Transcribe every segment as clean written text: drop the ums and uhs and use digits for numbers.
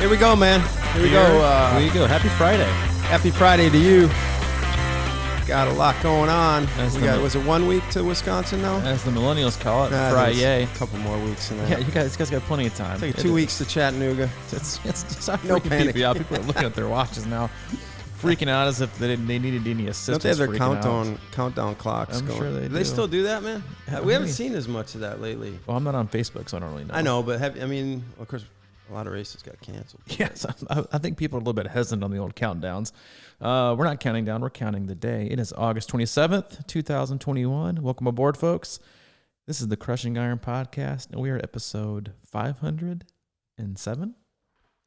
Here we go, man. Here we go. Here you go. Happy Friday. Happy Friday to you. Got a lot going on. Was it 1 week to Wisconsin now? As the millennials call it, Friday. A couple more weeks than that. Yeah, you guys got plenty of time. It's like 2 weeks to Chattanooga. It's no panic. People, people are looking at their watches now, freaking out as if they needed any assistance. Don't they have their countdown clocks I'm going? sure they do. Do they still do that, man? We haven't seen as much of that lately. Well, I'm not on Facebook, so I don't really know. I know, but of course, a lot of races got canceled. Yes, I think people are a little bit hesitant on the old countdowns. We're not counting down. We're counting the day. It is August 27th, 2021. Welcome aboard, folks. This is the Crushing Iron Podcast, and we are episode 507.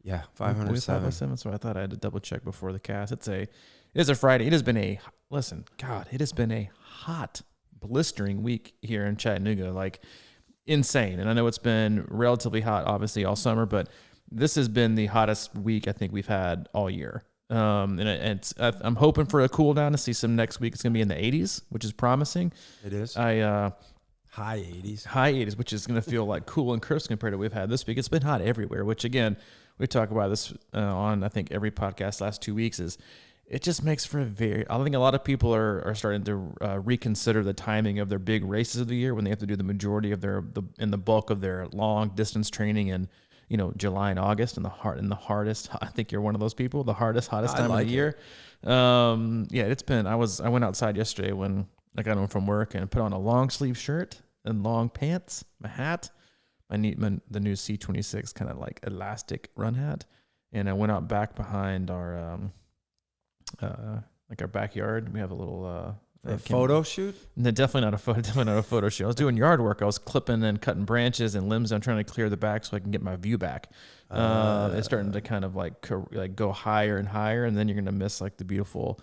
Yeah, 507. So I thought I had to double check before the cast. It is a Friday. It has been it has been a hot, blistering week here in Chattanooga, like insane. And I know it's been relatively hot, obviously, all summer, but this has been the hottest week I think we've had all year. I'm hoping for a cool down to see some next week. It's going to be in the 80s, which is promising. It is. High 80s, which is going to feel like cool and crisp compared to what we've had this week. It's been hot everywhere, which again, we talk about this on, I think, every podcast last 2 weeks. It just makes for I think a lot of people are starting to reconsider the timing of their big races of the year when they have to do the majority of the bulk of their long distance training in, July and August, and the hardest. I think you're one of those people. The hottest time of the year. It's been. I went outside yesterday when I got home from work and put on a long sleeve shirt and long pants, my hat, the new C26 kind of like elastic run hat, and I went out back behind our our backyard. We have a little a photo shoot. No, definitely not a photo shoot. I was doing yard work. I was clipping and cutting branches and limbs. I'm trying to clear the back so I can get my view back. It's starting to kind of like go higher and higher, and then you're gonna miss like the beautiful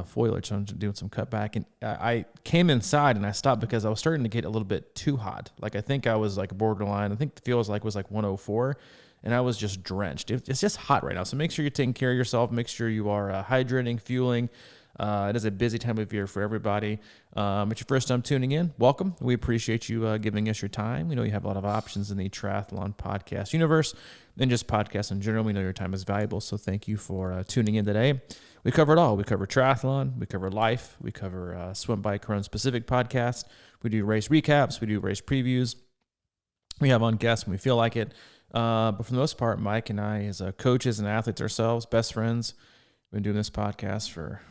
foliage. So I'm doing some cut back, and I came inside and I stopped because I was starting to get a little bit too hot. Like I think I was like borderline. I think the feels like was like 104. And I was just drenched. It's just hot right now. So make sure you're taking care of yourself. Make sure you are hydrating, fueling. It is a busy time of year for everybody. It's your first time tuning in. Welcome. We appreciate you giving us your time. We know you have a lot of options in the triathlon podcast universe and just podcasts in general. We know your time is valuable. So thank you for tuning in today. We cover it all. We cover triathlon. We cover life. We cover swim, bike, run specific podcasts. We do race recaps. We do race previews. We have on guests when we feel like it. But for the most part, Mike and I, as coaches and athletes ourselves, best friends, we've been doing this podcast for,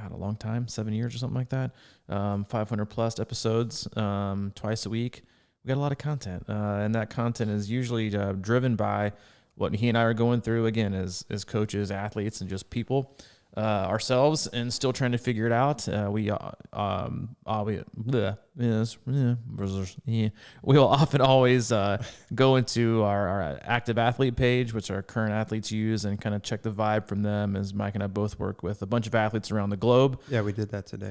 a long time, 7 years or something like that. 500 plus episodes, twice a week. We got a lot of content, and that content is usually driven by what he and I are going through, again, as coaches, athletes, and just people ourselves, and still trying to figure it out. We will often always go into our active athlete page, which our current athletes use, and kind of check the vibe from them, as Mike and I both work with a bunch of athletes around the globe. Yeah, we did that today.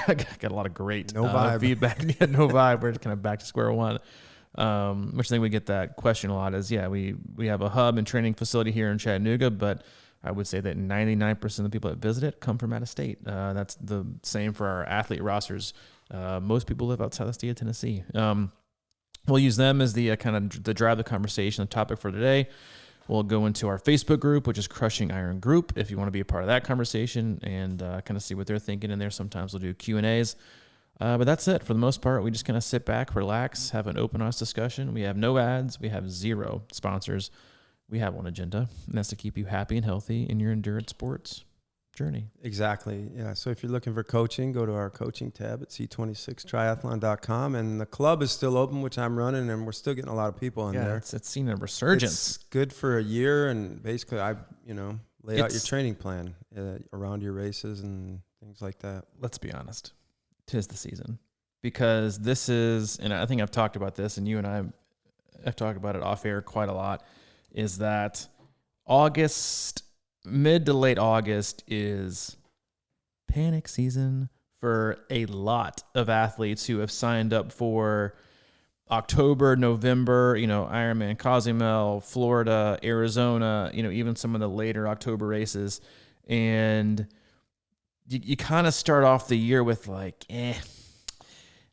Got a lot of great feedback. Yeah, no vibe. We're kind of back to square one. Which I think we get that question a lot is, we have a hub and training facility here in Chattanooga, but I would say that 99% of the people that visit it come from out of state. That's the same for our athlete rosters. Most people live outside the state of Tennessee. We'll use them as the kind of the drive the conversation, the topic for today. We'll go into our Facebook group, which is Crushing Iron Group, if you want to be a part of that conversation and kind of see what they're thinking in there. Sometimes we'll do Q&As. But that's it. For the most part, we just kind of sit back, relax, have an open, honest discussion. We have no ads. We have zero sponsors. We have one agenda, and that's to keep you happy and healthy in your endurance sports journey. Exactly. Yeah. So if you're looking for coaching, go to our coaching tab at c26triathlon.com. And the club is still open, which I'm running, and we're still getting a lot of people in there. It's seen a resurgence. It's good for a year, and basically I lay out your training plan around your races and things like that. Let's be honest. 'Tis the season. Because this is, and I think I've talked about this, and you and I have talked about it off air quite a lot, is that August, mid to late August, is panic season for a lot of athletes who have signed up for October, November, Ironman Cozumel, Florida, Arizona, even some of the later October races. And you kind of start off the year with like,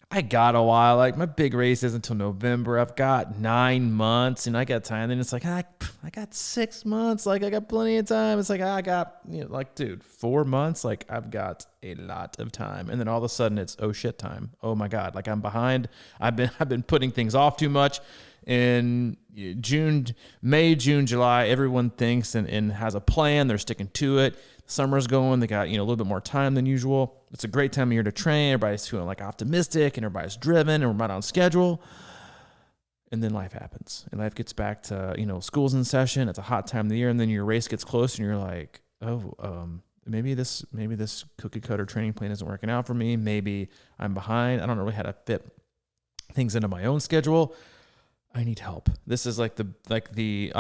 I got a while. Like my big race isn't until November. I've got 9 months, and I got time. Then it's like I got 6 months. Like I got plenty of time. It's like I got like dude, 4 months. Like I've got a lot of time. And then all of a sudden it's oh shit time. Oh my god, like I'm behind. I've been putting things off too much. In May, June, July, everyone thinks and has a plan. They're sticking to it. Summer's going. They got a little bit more time than usual. It's a great time of year to train. Everybody's feeling like optimistic and everybody's driven and we're right on schedule. And then life happens and life gets back to school's in session. It's a hot time of the year, and then your race gets close and you're like, maybe this cookie cutter training plan isn't working out for me. Maybe I'm behind. I don't know really how to fit things into my own schedule. I need help. This is like late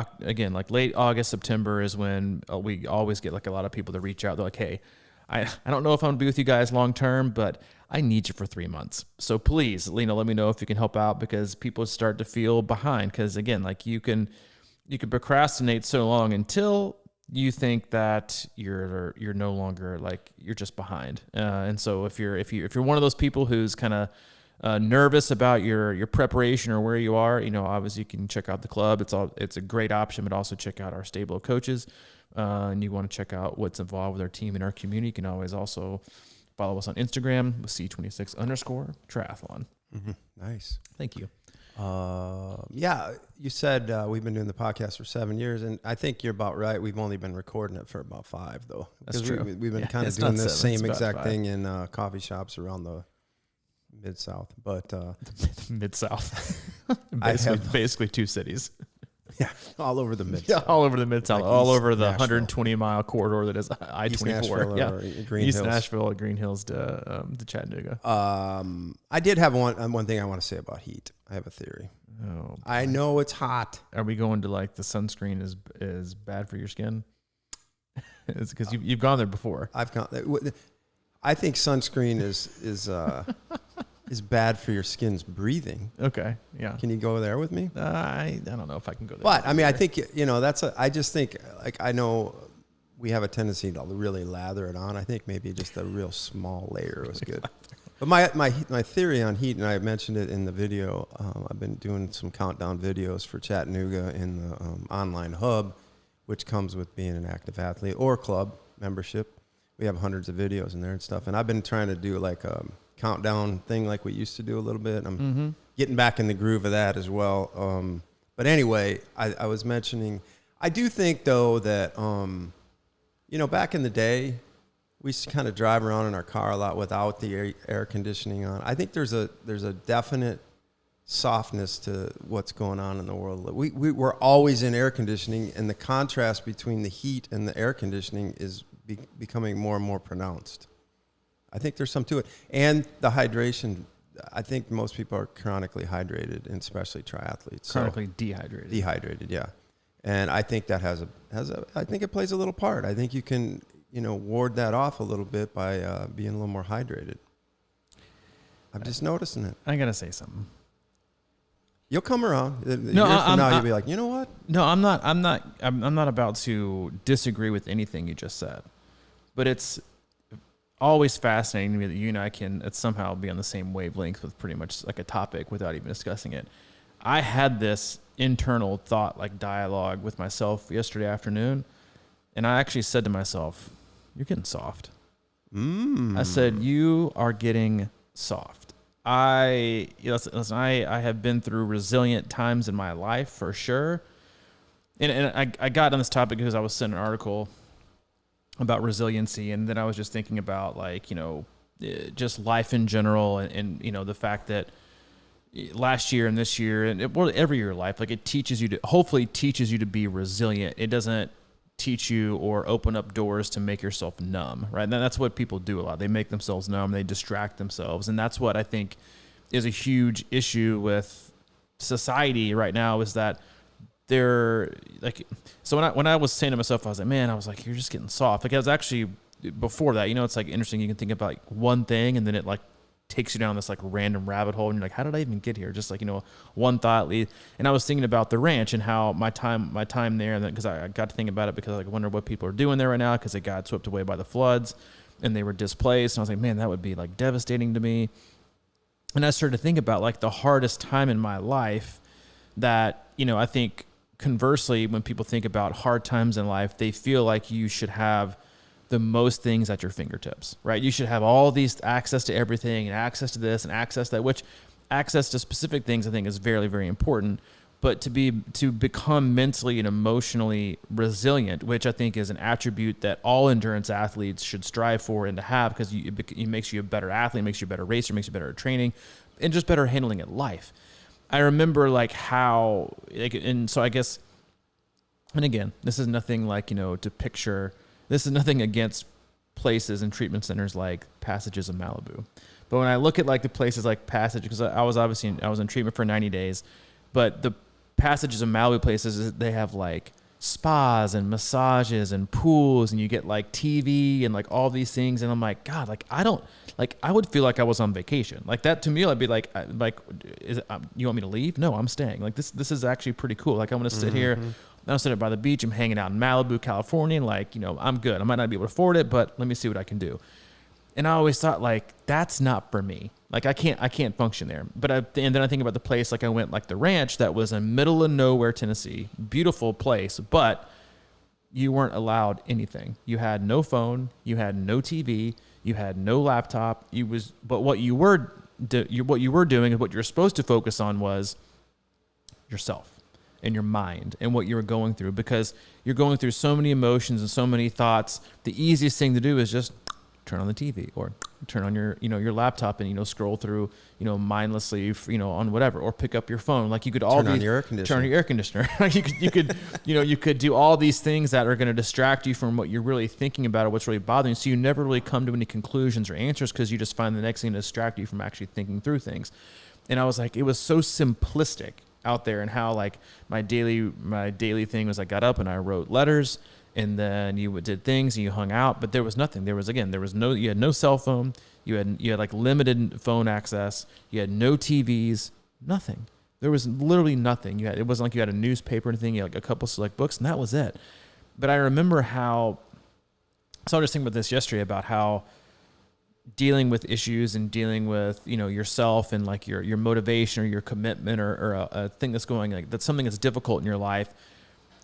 August, September is when we always get like a lot of people to reach out. They're like, hey, I don't know if I'm gonna be with you guys long term, but I need you for 3 months. So please, let me know if you can help out, because people start to feel behind. Because again, like you can procrastinate so long until you think that you're no longer, like you're just behind. And so if you're one of those people who's kind of nervous about your preparation or where you are, obviously you can check out the club. It's a great option, but also check out our stable of coaches. And you want to check out what's involved with our team and our community. You can always also follow us on Instagram with C26_triathlon. Mm-hmm. Nice. Thank you. Yeah, you said we've been doing the podcast for 7 years, and I think you're about right. We've only been recording it for about 5, though. That's true. We've been kind of doing the same exact thing in coffee shops around the Mid-South, but Mid-South, basically 2 cities. Yeah, all over the Mid-South. Yeah, all over the Mid-South, like all over the 120-mile corridor that is I-24. Yeah, East Nashville, Green Hills to Chattanooga. I did have one thing I want to say about heat. I have a theory. Oh, I know it's hot. Are we going to like the sunscreen is bad for your skin? It's because you've gone there before. I've gone there. I think sunscreen is bad for your skin's breathing. Okay, yeah. Can you go there with me? I don't know if I can go there. But I mean, I think I just think, like, I know we have a tendency to really lather it on. I think maybe just a real small layer was good. But my theory on heat, and I mentioned it in the video. I've been doing some countdown videos for Chattanooga in the online hub, which comes with being an active athlete or club membership. We have hundreds of videos in there and stuff. And I've been trying to do like a countdown thing like we used to do a little bit. I'm getting back in the groove of that as well. But anyway, I was mentioning, I do think though that, back in the day, we used to kind of drive around in our car a lot without the air conditioning on. I think there's a definite softness to what's going on in the world. We're always in air conditioning, and the contrast between the heat and the air conditioning is becoming more and more pronounced. I think there's some to it. And the hydration, I think most people are chronically hydrated, and especially triathletes. Chronically dehydrated. Dehydrated, yeah. And I think that I think it plays a little part. I think you can, ward that off a little bit by being a little more hydrated. I'm just noticing it. I gotta say something. You'll come around. You'll be like, you know what? No, I'm not about to disagree with anything you just said, but it's always fascinating to me that you and I can somehow be on the same wavelength with pretty much like a topic without even discussing it. I had this internal thought, like dialogue with myself yesterday afternoon, and I actually said to myself, "You're getting soft." I said, "You are getting soft." I have been through resilient times in my life for sure, and I got on this topic because I was sent an article about resiliency, and then I was just thinking about just life in general, and the fact that last year and this year and every year of life, like hopefully teaches you to be resilient. It doesn't teach you or open up doors to make yourself numb, right? And that's what people do a lot. They make themselves numb, they distract themselves. And that's what I think is a huge issue with society right now, is that they're like, so when I was saying to myself, I was like, you're just getting soft. Like I was actually, before that, it's like interesting. You can think about like one thing and then it like takes you down this like random rabbit hole, and you're like, how did I even get here? Just like, one thought lead. And I was thinking about the ranch and how my time there, and because I got to think about it because I wonder what people are doing there right now, because it got swept away by the floods and they were displaced. And I was like, man, that would be like devastating to me. And I started to think about like the hardest time in my life that, I think conversely, when people think about hard times in life, they feel like you should have the most things at your fingertips, right? You should have all these access to everything and access to this and access to that, which access to specific things I think is very, very important. But to become mentally and emotionally resilient, which I think is an attribute that all endurance athletes should strive for and to have, because it makes you a better athlete, makes you a better racer, makes you better at training, and just better handling at life. I remember like how, like, and so I guess, and again, this is nothing like, to picture, this is nothing against places and treatment centers like Passages of Malibu. But when I look at like the places like Passage, because I was in treatment for 90 days, but the Passages of Malibu places, they have like spas and massages and pools, and you get like TV and like all these things. And I'm like, God, like I would feel like I was on vacation. Like that to me, I'd be like, you want me to leave? No, I'm staying. Like this is actually pretty cool. Like I'm going to sit here. I'm sitting by the beach. I'm hanging out in Malibu, California. And like, I'm good. I might not be able to afford it, but let me see what I can do. And I always thought like, that's not for me. Like I can't function there. And then I think about the place, like I went like the ranch that was in middle of nowhere, Tennessee, beautiful place, but you weren't allowed anything. You had no phone, you had no TV, you had no laptop. But what you were doing and what you're supposed to focus on was yourself and your mind and what you were going through, because you're going through so many emotions and so many thoughts. The easiest thing to do is just turn on the TV or turn on your laptop and, scroll through, mindlessly, on whatever, or pick up your phone. Like you could turn on your air conditioner. you could do all these things that are going to distract you from what you're really thinking about or what's really bothering you. So you never really come to any conclusions or answers, because you just find the next thing to distract you from actually thinking through things. And I was like, it was so simplistic out there, and how like my daily thing was I got up and I wrote letters, and then you did things and you hung out, but there was nothing. You had no cell phone. You had like limited phone access. You had no TVs, nothing. There was literally nothing. It wasn't like you had a newspaper or anything. You had like a couple select books, and that was it. But I remember so I was just thinking about this yesterday, about how dealing with issues and dealing with, yourself and like your motivation or your commitment or a thing that's going, like that's something that's difficult in your life.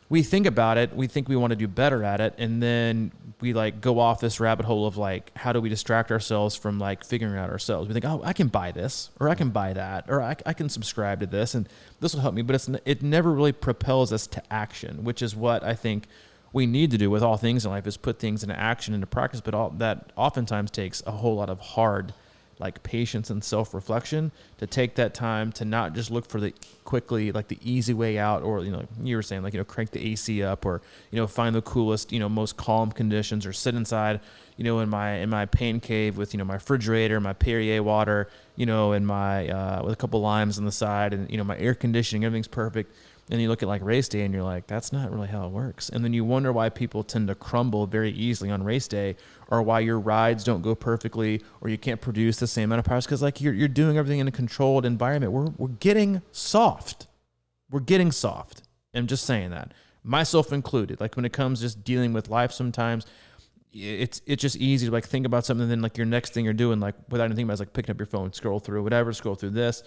We think about it, we think we want to do better at it, and then we like go off this rabbit hole of like, how do we distract ourselves from like figuring out ourselves? We think, oh, I can buy this, or I can buy that, or I can subscribe to this, and this will help me. But it never really propels us to action, which is what I think we need to do with all things in life, is put things into action, into practice. But all that oftentimes takes a whole lot of hard, like patience and self-reflection, to take that time to not just look for the easy way out, or, you were saying like, crank the AC up, or, find the coolest, most calm conditions, or sit inside, in my pain cave with, my refrigerator, my Perrier water, and my, with a couple limes on the side, and, my air conditioning, everything's perfect. And you look at like race day and you're like, that's not really how it works. And then you wonder why people tend to crumble very easily on race day, or why your rides don't go perfectly, or you can't produce the same amount of powers, because like you're doing everything in a controlled environment. We're getting soft. We're getting soft. I'm just saying that, myself included. Like when it comes just dealing with life, sometimes it's just easy to like think about something, and then like your next thing you're doing, like without anything about, is like picking up your phone, scroll through this.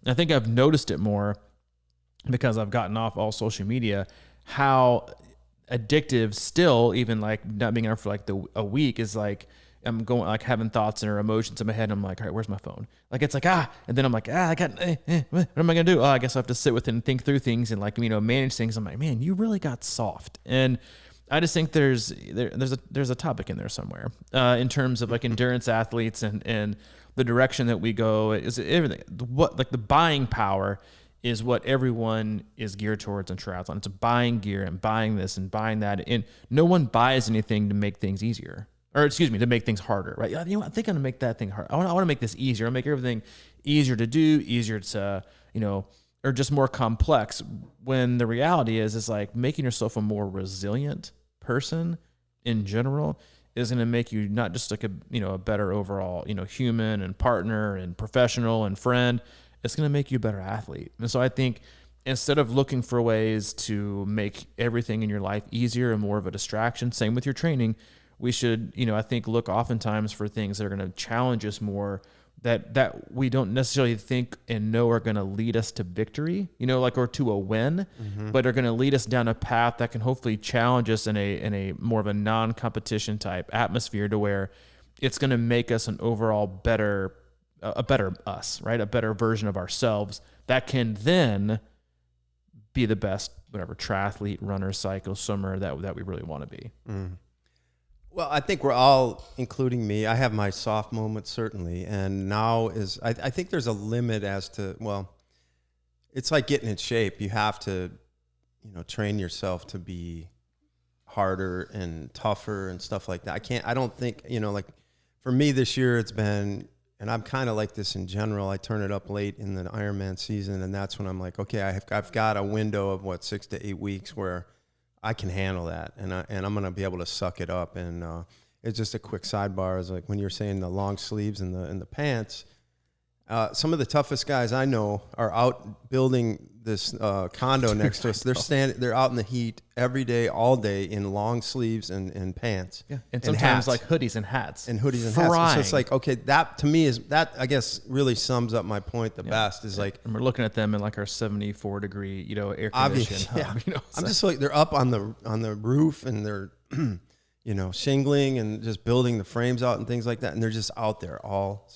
And I think I've noticed it more because I've gotten off all social media, how addictive still, even like not being out for like a week, is like, I'm going like having thoughts or emotions in my head. And I'm like, all right, where's my phone? Like, it's like, and then I'm like, what am I going to do? Oh, I guess I have to sit with it and think through things and like, manage things. I'm like, man, you really got soft. And I just think there's a topic in there somewhere, in terms of like endurance athletes and the direction that we go is everything. Like the buying power is what everyone is geared towards in triathlon. It's buying gear and buying this and buying that. And no one buys anything to make things easier, to make things harder, right? I think I'm going to make that thing hard. I want to make this easier. I want to make everything easier to do, easier to, or just more complex, when the reality is like making yourself a more resilient person in general is going to make you not just like a better overall, human and partner and professional and friend. It's going to make you a better athlete. And so I think instead of looking for ways to make everything in your life easier and more of a distraction, same with your training, we should, I think, look oftentimes for things that are going to challenge us more, that we don't necessarily think and know are going to lead us to victory, or to a win, but are going to lead us down a path that can hopefully challenge us in a more of a non-competition type atmosphere, to where it's going to make us an overall better us, right? A better version of ourselves that can then be the best, whatever, triathlete, runner, cycle, swimmer that we really want to be. Well, I think we're all, including me, I have my soft moments, certainly. And now I think there's a limit as to, well, it's like getting in shape. You have to, train yourself to be harder and tougher and stuff like that. I don't think, like for me this year, it's been, and I'm kind of like this in general. I turn it up late in the Ironman season, and that's when I'm like, okay, I've got a window of 6 to 8 weeks where I can handle that, and I'm gonna be able to suck it up. And it's just a quick sidebar. Is like when you're saying the long sleeves and the pants. Some of the toughest guys I know are out building this condo next to us. They're out in the heat every day, all day, in long sleeves and pants. Yeah, and sometimes like hoodies and hats. And hoodies and hats. So it's like, okay, that to me I guess really sums up my point the best. Is like, and we're looking at them in like our 74 degree, air conditioned hub. I'm just like, they're up on the roof, and they're shingling and just building the frames out and things like that, and they're just out there all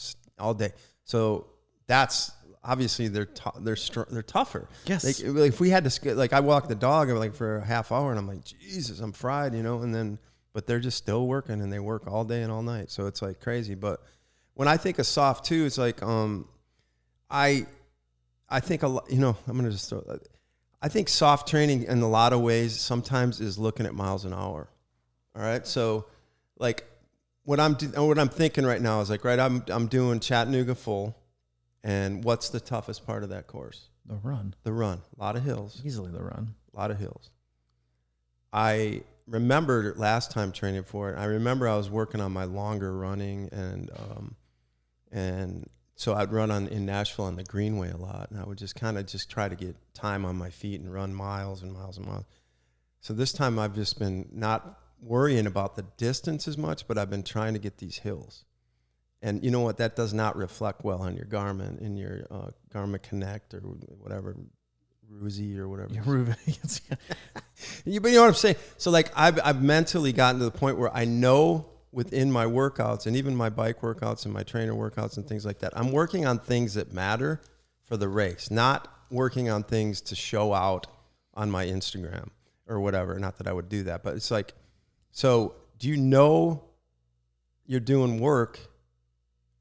day. So that's obviously they're tougher. Yes. Like if we had to, like I walk the dog like for a half hour, and I'm like, Jesus, I'm fried, and then, but they're just still working, and they work all day and all night. So it's like crazy. But when I think of soft too, it's like, I think a lot, I'm going to just throw that. I think soft training in a lot of ways sometimes is looking at miles an hour. All right. So like, what I'm thinking right now is like, right, I'm doing Chattanooga full, and what's the toughest part of that course? The run. A lot of hills. Easily the run. A lot of hills. I remember last time training for it. I remember I was working on my longer running, and so I'd run in Nashville on the Greenway a lot, and I would just try to get time on my feet and run miles and miles and miles. So this time I've just been not worrying about the distance as much, but I've been trying to get these hills. And you know what? That does not reflect well on your Garmin, in your Garmin Connect or whatever, Ruzi or whatever. Yeah, Ruzi. But you know what I'm saying? So like I've mentally gotten to the point where I know within my workouts, and even my bike workouts and my trainer workouts and things like that, I'm working on things that matter for the race, not working on things to show out on my Instagram or whatever. Not that I would do that, but it's like, so do you know you're doing work,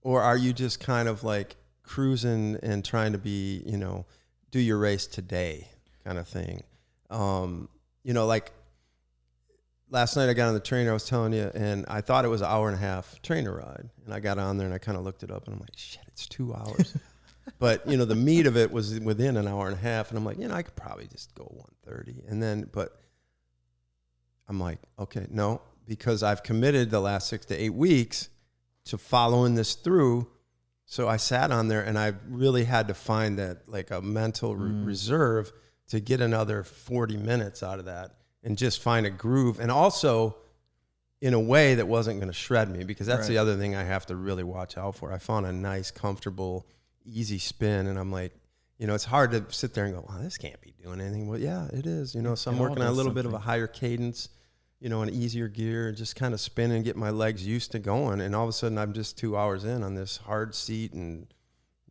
or are you just kind of like cruising and trying to be, do your race today kind of thing? Like last night I got on the trainer, I was telling you, and I thought it was an hour and a half trainer ride. And I got on there and I kind of looked it up, and I'm like, shit, it's 2 hours. But, the meat of it was within an hour and a half. And I'm like, I could probably just go 1:30. And then, but I'm like, okay, no, because I've committed the last 6 to 8 weeks to following this through. So I sat on there, and I really had to find that like a mental reserve to get another 40 minutes out of that and just find a groove. And also in a way that wasn't going to shred me, because that's the other thing I have to really watch out for. I found a nice, comfortable, easy spin, and I'm like, it's hard to sit there and go, wow, this can't be doing anything. Well, yeah, it is. So I'm working on a little bit of a higher cadence, an easier gear, and just kind of spin and get my legs used to going. And all of a sudden I'm just 2 hours in on this hard seat and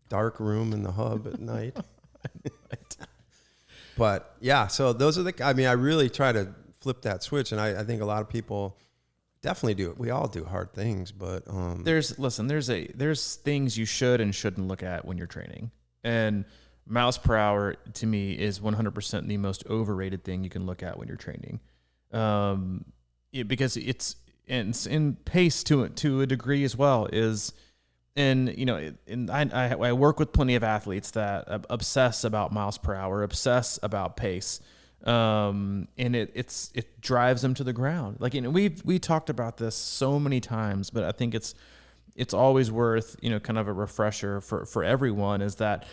dark room in the hub at night. But yeah, so those are I really try to flip that switch. And I think a lot of people definitely do it. We all do hard things, but there's things you should and shouldn't look at when you're training. And miles per hour to me is 100% the most overrated thing you can look at when you're training. Because it's in pace to a degree as well is, and I work with plenty of athletes that obsess about miles per hour, obsess about pace, and it drives them to the ground. Like we talked about this so many times, but I think it's always worth kind of a refresher for everyone, is that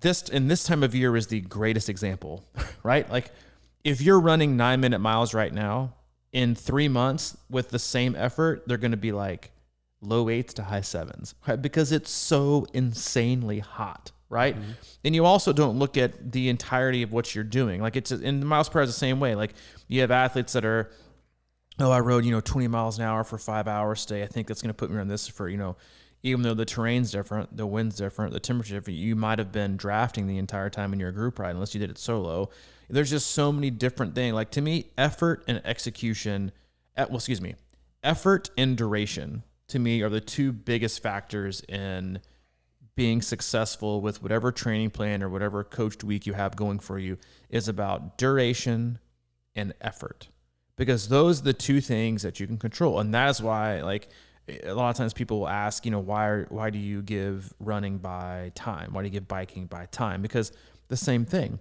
this time of year is the greatest example, right? Like, if you're running 9-minute miles right now, in 3 months with the same effort, they're going to be like, low 8s to high 7s, right? Because it's so insanely hot, right? Mm-hmm. And you also don't look at the entirety of what you're doing. Like it's in the miles per hour is the same way. Like you have athletes that are, I rode, 20 miles an hour for 5 hours today. I think that's going to put me on this for, even though the terrain's different, the wind's different, the temperature's different, you might have been drafting the entire time in your group ride, unless you did it solo. There's just so many different things. Like to me, effort and execution, effort and duration to me are the two biggest factors in being successful with whatever training plan or whatever coached week you have going for you, is about duration and effort. Because those are the two things that you can control. And that's why, like, a lot of times people will ask, why do you give running by time? Why do you give biking by time? Because the same thing.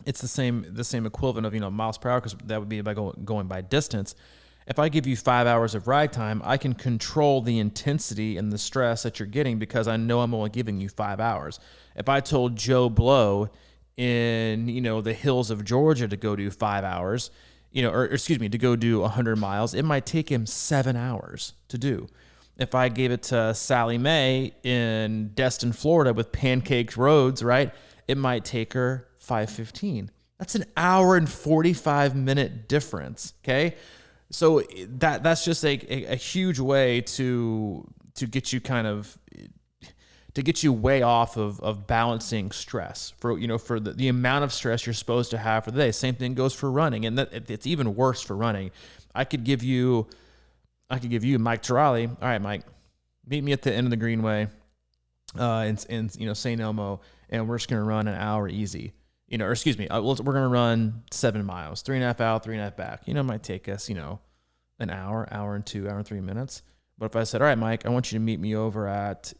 It's the same equivalent of, miles per hour, because that would be by going by distance. If I give you 5 hours of ride time, I can control the intensity and the stress that you're getting because I know I'm only giving you 5 hours. If I told Joe Blow in, the hills of Georgia to go do 5 hours, to go do 100 miles, it might take him 7 hours to do. If I gave it to Sally Mae in Destin, Florida with pancaked roads, right, it might take her 5:15. That's an hour and 45-minute difference, okay? So that's just a huge way to get you to get you way off of balancing stress for the amount of stress you're supposed to have for the day. Same thing goes for running, and it's even worse for running. I could give you Mike Tirali. All right, Mike, meet me at the end of the Greenway, in St. Elmo, and we're just gonna run an hour easy. We're gonna run 7 miles, 3.5 out, 3.5 back. It might take us, an hour, hour and 2, hour and 3 minutes. But if I said, all right, Mike, I want you to meet me over at,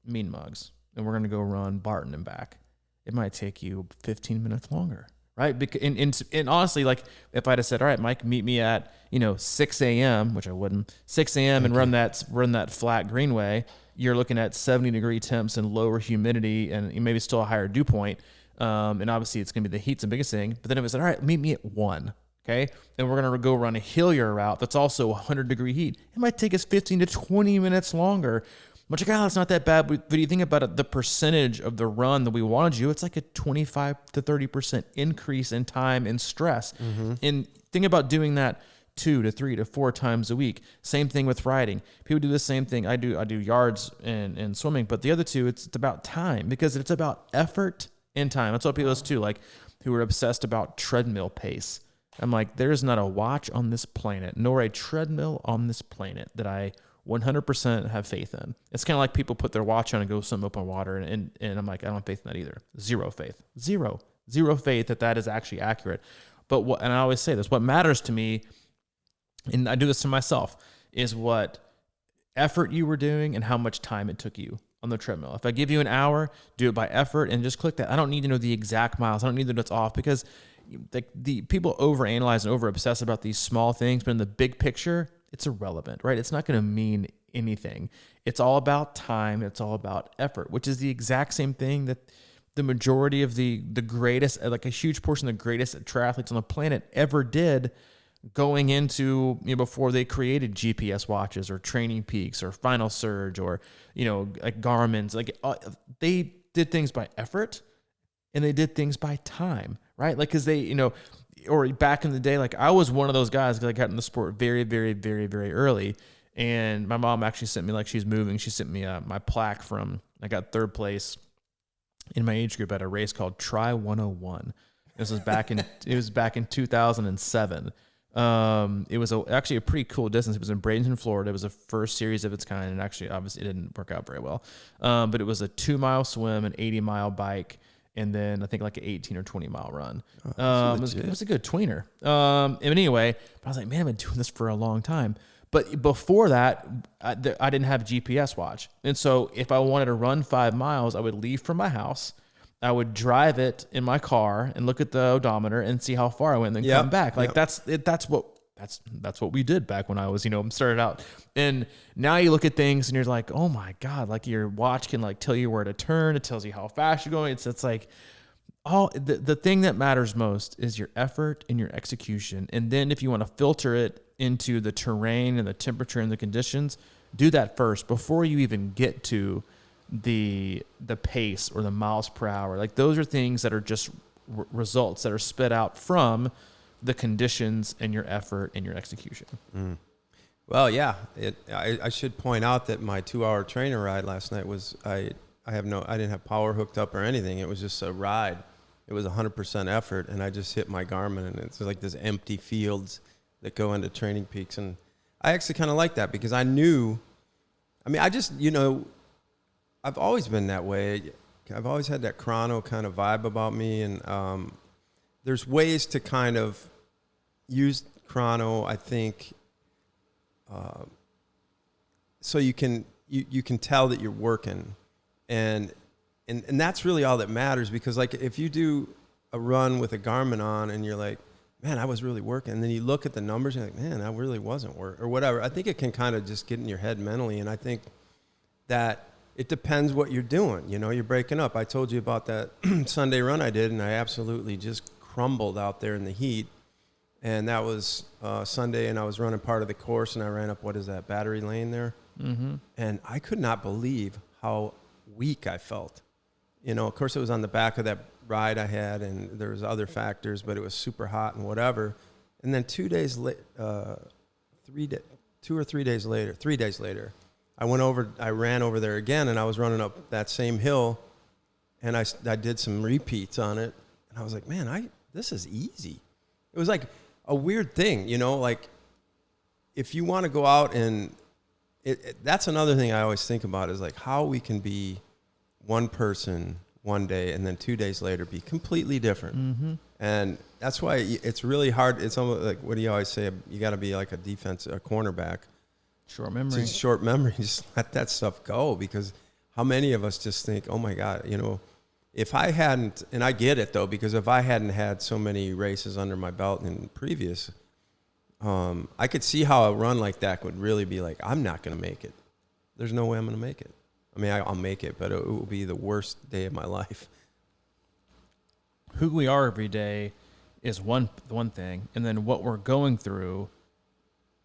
Mean Mugs, and we're going to go run Barton and back, it might take you 15 minutes longer, right? And honestly, like if I'd have said, all right, Mike, meet me at, 6 a.m., which I wouldn't, 6 a.m. and run that flat Greenway, you're looking at 70-degree temps and lower humidity and maybe still a higher dew point. And obviously it's going to be the heat's the biggest thing. But then if I said, all right, meet me at 1, okay? And we're going to go run a Hillier route that's also 100-degree heat. It might take us 15 to 20 minutes longer. Much like, that's not that bad. But you think about it, the percentage of the run that we wanted you, it's like a 25 to 30% increase in time and stress. Mm-hmm. And think about doing that 2 to 3 to 4 times a week. Same thing with riding. People do the same thing. I do yards and swimming, but the other two, it's about time, because it's about effort and time. That's what people do too, like who are obsessed about treadmill pace. I'm like, there's not a watch on this planet, nor a treadmill on this planet that I 100% have faith in. It's kind of like people put their watch on and go swim open water, and I'm like, I don't have faith in that either. Zero faith. Zero faith that is actually accurate. But and I always say this, what matters to me, and I do this to myself, is what effort you were doing and how much time it took you on the treadmill. If I give you an hour, do it by effort and just click that. I don't need to know the exact miles. I don't need to know it's off, because the people overanalyze and over-obsess about these small things, but in the big picture, it's irrelevant, right? It's not going to mean anything. It's all about time. It's all about effort, which is the exact same thing that the majority of the greatest, like a huge portion of the greatest triathletes on the planet ever did going into, before they created GPS watches or Training Peaks or Final Surge or, like Garmins. Like they did things by effort and they did things by time, right? Like, because they, or back in the day, like I was one of those guys, because I got in the sport very, very, very, very early. And my mom actually sent me, like, she's moving, she sent me my plaque from, I got 3rd place in my age group at a race called Tri 101. This was back in, it was back in 2007. It was actually a pretty cool distance. It was in Bradenton, Florida. It was the first series of its kind. And actually, obviously, it didn't work out very well. But it was a 2-mile swim, an 80-mile bike, and then I think like an 18 or 20-mile run. It was a good tweener. And anyway, I was like, man, I've been doing this for a long time. But before that, I didn't have a GPS watch. And so if I wanted to run 5 miles, I would leave from my house. I would drive it in my car and look at the odometer and see how far I went and then come back. Like that's what we did back when I was, started out. And now you look at things and you're like, oh my God, like your watch can like tell you where to turn. It tells you how fast you're going. It's like all the thing that matters most is your effort and your execution. And then if you want to filter it into the terrain and the temperature and the conditions, do that first before you even get to the pace or the miles per hour. Like those are things that are just results that are spit out from the conditions and your effort and your execution. Well, yeah, I should point out that my 2-hour trainer ride last night was, I didn't have power hooked up or anything. It was just a ride. It was 100% effort, and I just hit my Garmin, and it's like this empty fields that go into Training Peaks. And I actually kind of like that because I knew, I just, I've always been that way. I've always had that chrono kind of vibe about me, and there's ways to kind of use chrono, I think, so you can tell that you're working, and that's really all that matters. Because like if you do a run with a Garmin on and you're like, man, I was really working, and then you look at the numbers and you're like, man, I really wasn't working, or whatever. I think it can kind of just get in your head mentally, and I think that it depends what you're doing. You're breaking up. I told you about that Sunday run I did, and I absolutely just crumbled out there in the heat. And that was Sunday, and I was running part of the course, and I ran up, Battery Lane there? Mm-hmm. And I could not believe how weak I felt. Of course, it was on the back of that ride I had, and there was other factors, but it was super hot and whatever. And then 3 days later, I ran over there again, and I was running up that same hill, and I did some repeats on it, and I was like, man, this is easy. It was like a weird thing, like if you want to go out and that's another thing I always think about is like how we can be one person one day and then 2 days later be completely different. Mm-hmm. And that's why it's really hard. It's almost like, what do you always say? You got to be like a cornerback. Short memory. Just short memory. Just let that stuff go, because how many of us just think, oh my God, if I hadn't, and I get it though, because if I hadn't had so many races under my belt in previous, I could see how a run like that would really be like, I'm not going to make it. There's no way I'm going to make it. I'll make it, but it will be the worst day of my life. Who we are every day is one thing, and then what we're going through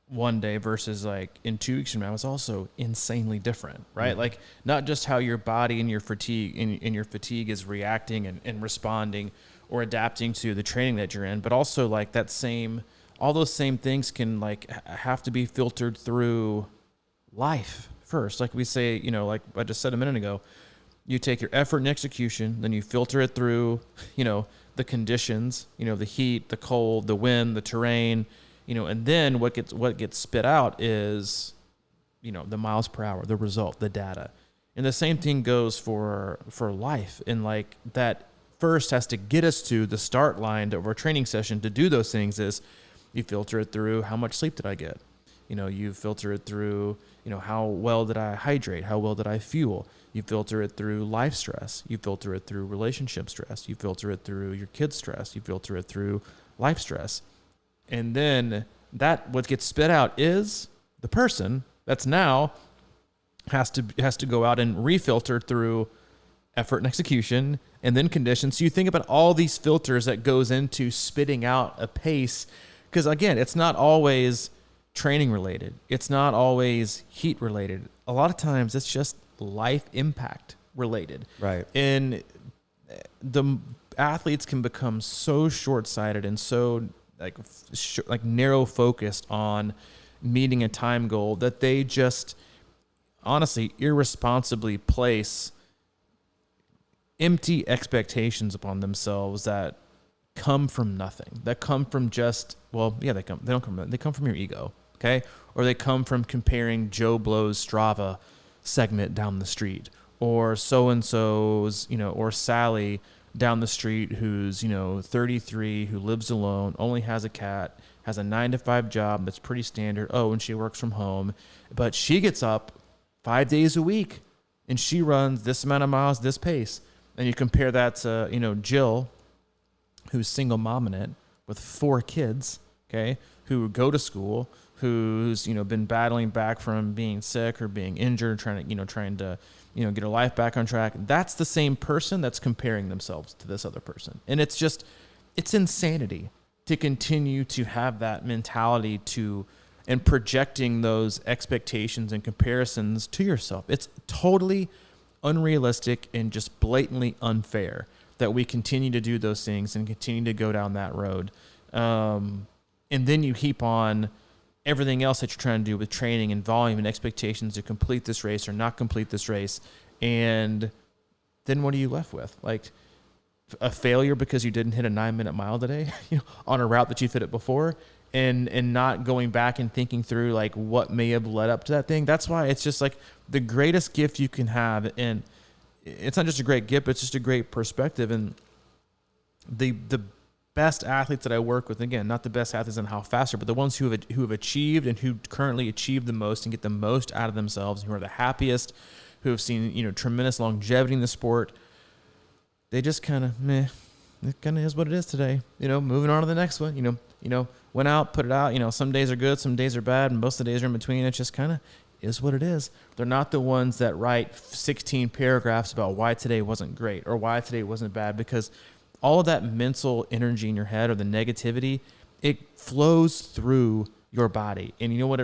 one day versus like in 2 weeks from now is also insanely different, right? Mm-hmm. Like not just how your body and your fatigue is reacting and responding or adapting to the training that you're in, but also like all those same things can like have to be filtered through life first. Like we say, like I just said a minute ago, you take your effort and execution, then you filter it through, the conditions, the heat, the cold, the wind, the terrain, and then what gets spit out is, the miles per hour, the result, the data. And the same thing goes for life. And like that first has to get us to the start line of our training session to do those things is you filter it through how much sleep did I get? You filter it through, how well did I hydrate? How well did I fuel? You filter it through life stress. You filter it through relationship stress. You filter it through your kids' stress. You filter it through life stress. And then what gets spit out is the person that's now has to go out and refilter through effort and execution and then conditions. So you think about all these filters that goes into spitting out a pace, because again, it's not always training related. It's not always heat related. A lot of times it's just life impact related. Right. And the athletes can become so short-sighted and so like narrow focused on meeting a time goal that they just honestly irresponsibly place empty expectations upon themselves that come from nothing, that come from just, they come from your ego. Okay. Or they come from comparing Joe Blow's Strava segment down the street, or so-and-so's, or Sally down the street who's, 33, who lives alone, only has a cat, has a 9-to-5 job that's pretty standard. Oh, and she works from home, but she gets up 5 days a week and she runs this amount of miles, this pace. And you compare that to, Jill, who's single mominate with 4 kids, okay, who go to school, who's, been battling back from being sick or being injured, trying to get her life back on track. That's the same person that's comparing themselves to this other person. And it's insanity to continue to have that mentality to and projecting those expectations and comparisons to yourself. It's totally unrealistic and just blatantly unfair that we continue to do those things and continue to go down that road. And then you heap on everything else that you're trying to do with training and volume and expectations to complete this race or not complete this race. And then what are you left with? Like a failure because you didn't hit a 9-minute mile today, on a route that you've hit it before, and not going back and thinking through like what may have led up to that thing. That's why it's just like the greatest gift you can have. And it's not just a great gift, it's just a great perspective. And the best athletes that I work with, again, not the best athletes in how faster, but the ones who have achieved and who currently achieve the most and get the most out of themselves, and who are the happiest, who have seen, tremendous longevity in the sport, they just kind of, it kind of is what it is today. Moving on to the next one, went out, put it out. Some days are good, some days are bad, and most of the days are in between. It just kind of is what it is. They're not the ones that write 16 paragraphs about why today wasn't great or why today wasn't bad, because all of that mental energy in your head or the negativity, it flows through your body. And you know what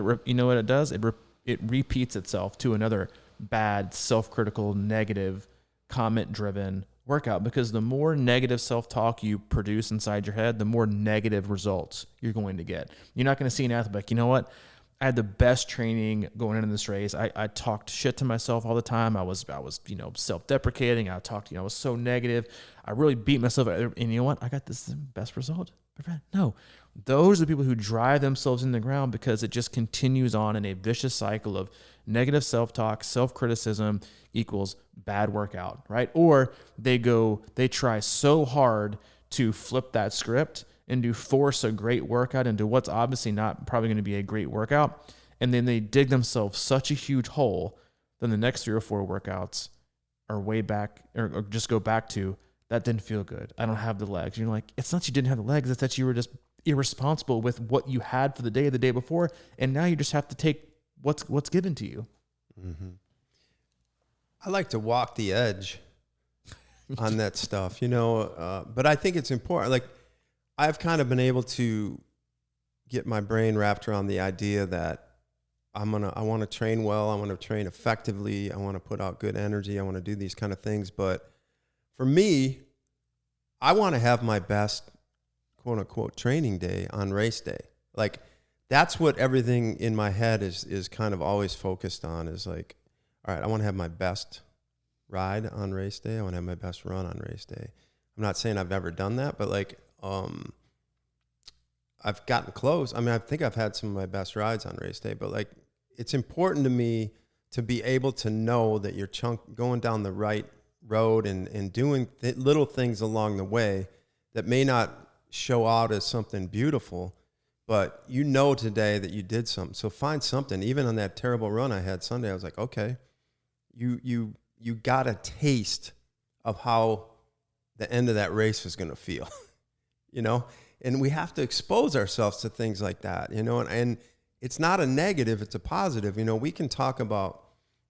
it does? It repeats itself to another bad, self-critical, negative, comment-driven workout, because the more negative self-talk you produce inside your head, the more negative results you're going to get. You're not going to see an athlete like, you know what? I had the best training going into this race. I talked shit to myself all the time. I was self-deprecating. I was so negative. I really beat myself. And you know what? I got this best result. No, those are the people who drive themselves in the ground, because it just continues on in a vicious cycle of negative self-talk, self-criticism equals bad workout, right? Or they try so hard to flip that script and to force a great workout into what's obviously not probably going to be a great workout. And then they dig themselves such a huge hole, then the next 3 or 4 workouts are way back, or just go back to, that didn't feel good. I don't have the legs. You're like, it's not you didn't have the legs, it's that you were just irresponsible with what you had for the day before, and now you just have to take what's given to you. Mm-hmm. I like to walk the edge on that stuff, but I think it's important. Like, I've kind of been able to get my brain wrapped around the idea that I want to train well, I want to train effectively, I want to put out good energy, I want to do these kind of things. But for me, I want to have my best, quote unquote, training day on race day. Like, that's what everything in my head is kind of always focused on, is like, all right, I want to have my best ride on race day, I want to have my best run on race day. I'm not saying I've ever done that, but like, I've gotten close. I mean, I think I've had some of my best rides on race day, but like, it's important to me to be able to know that you're going down the right road and doing little things along the way that may not show out as something beautiful, but today that you did something. So find something. Even on that terrible run I had Sunday, I was like, okay, you got a taste of how the end of that race was going to feel, and we have to expose ourselves to things like that, and it's not a negative, it's a positive. We can talk about,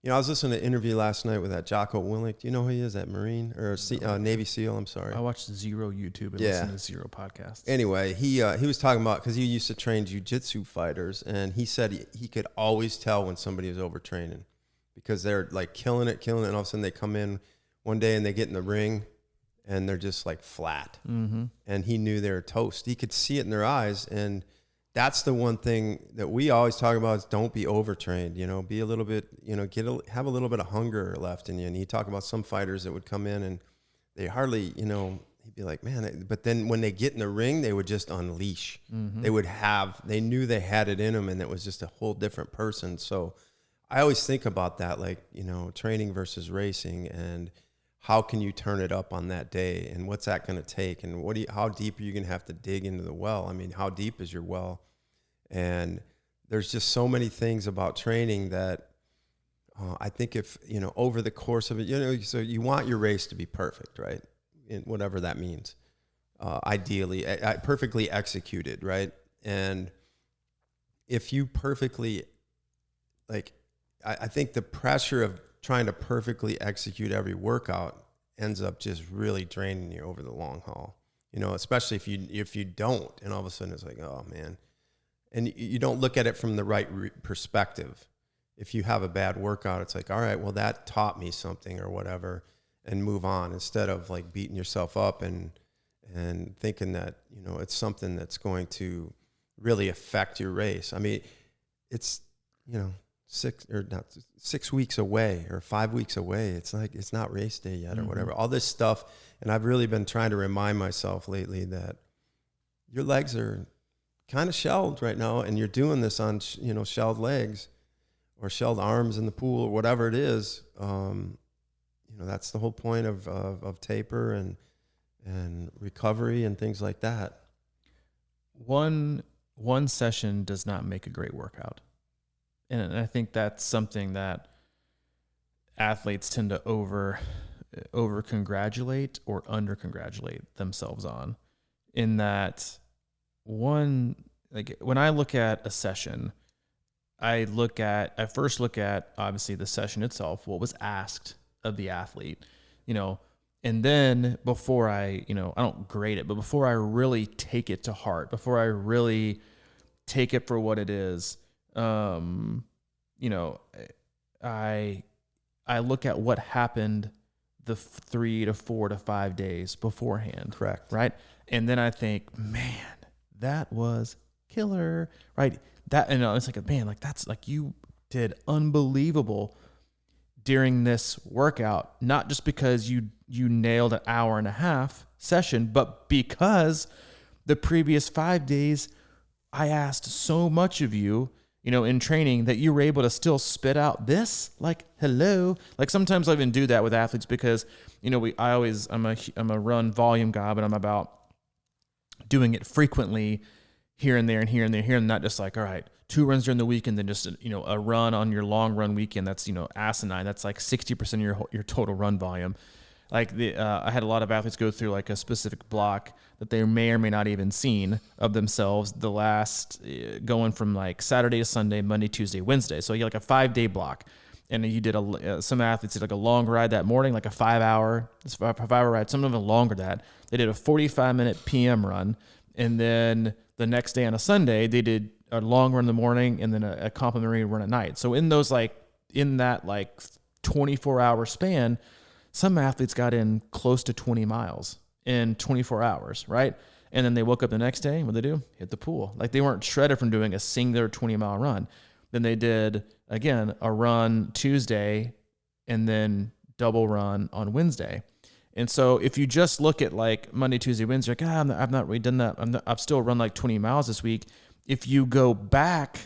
I was listening to an interview last night with that Jocko Willink. Do you know who he is? That Marine or Navy SEAL? I'm sorry. I watched zero YouTube and listened to zero podcasts. Anyway, he was talking about, because he used to train jiu-jitsu fighters, and he said he could always tell when somebody was overtraining, because they're like killing it, and all of a sudden they come in one day and they get in the ring and they're just like flat. Mm-hmm. And he knew they were toast. He could see it in their eyes. And that's the one thing that we always talk about, is don't be overtrained, be a little bit, have a little bit of hunger left in you. And he talked about some fighters that would come in and they hardly, he'd be like, man, but then when they get in the ring, they would just unleash. Mm-hmm. They knew they had it in them, and it was just a whole different person. So I always think about that, like, training versus racing, and how can you turn it up on that day, and what's that going to take, and how deep are you going to have to dig into the well? I mean, how deep is your well? And there's just so many things about training that I think if, over the course of it, so you want your race to be perfect, right? In whatever that means, ideally, perfectly executed, right? And if you perfectly, like, I think the pressure of trying to perfectly execute every workout ends up just really draining you over the long haul, especially if you don't, and all of a sudden it's like, oh man. and you don't look at it from the right perspective. If you have a bad workout, it's like, all right, well, that taught me something or whatever, and move on, instead of like beating yourself up and thinking that, you know, it's something that's going to really affect your race. I mean, it's, you know, 6 weeks away or 5 weeks away. It's like, it's not race day yet or whatever, all this stuff. And I've really been trying to remind myself lately that your legs are kind of shelled right now, and you're doing this on, you know, shelled legs or shelled arms in the pool or whatever it is. You know, that's the whole point of taper and recovery and things like that. One session does not make a great workout. And I think that's something that athletes tend to over congratulate or under congratulate themselves on. In that one, like when I look at a session, I first look at obviously the session itself, what was asked of the athlete, you know, and then before I don't grade it, but before I really take it to heart, before I really take it for what it is, you know, I look at what happened the 3 to 4 to 5 days beforehand. Correct. Right. And then I think, man, that was killer. Right. That, and it's like, man, like that's like, you did unbelievable during this workout, not just because you nailed an hour and a half session, but because the previous 5 days, I asked so much of you, you know, in training, that you were able to still spit out this, like, hello. Like sometimes I even do that with athletes because, you know, I'm a run volume guy, but I'm about doing it frequently here and there and here and there, and not just like, all right, 2 runs during the week and then just, you know, a run on your long run weekend. That's, you know, asinine. That's like 60% of your total run volume. Like I had a lot of athletes go through like a specific block that they may or may not even seen of themselves the last, going from like Saturday to Sunday, Monday, Tuesday, Wednesday. So you had like a 5-day block. And you did some athletes did like a long ride that morning, like a 5-hour ride. Some of them longer than that. They did a 45-minute PM run. And then the next day on a Sunday, they did a long run in the morning and then a complimentary run at night. So in that 24-hour span, some athletes got in close to 20 miles in 24 hours, right? And then they woke up the next day, what did they do? Hit the pool. Like they weren't shredded from doing a singular 20-mile run. Then they did, again, a run Tuesday and then double run on Wednesday. And so if you just look at like Monday, Tuesday, Wednesday, like, I've not really done that. I've still run like 20 miles this week. If you go back,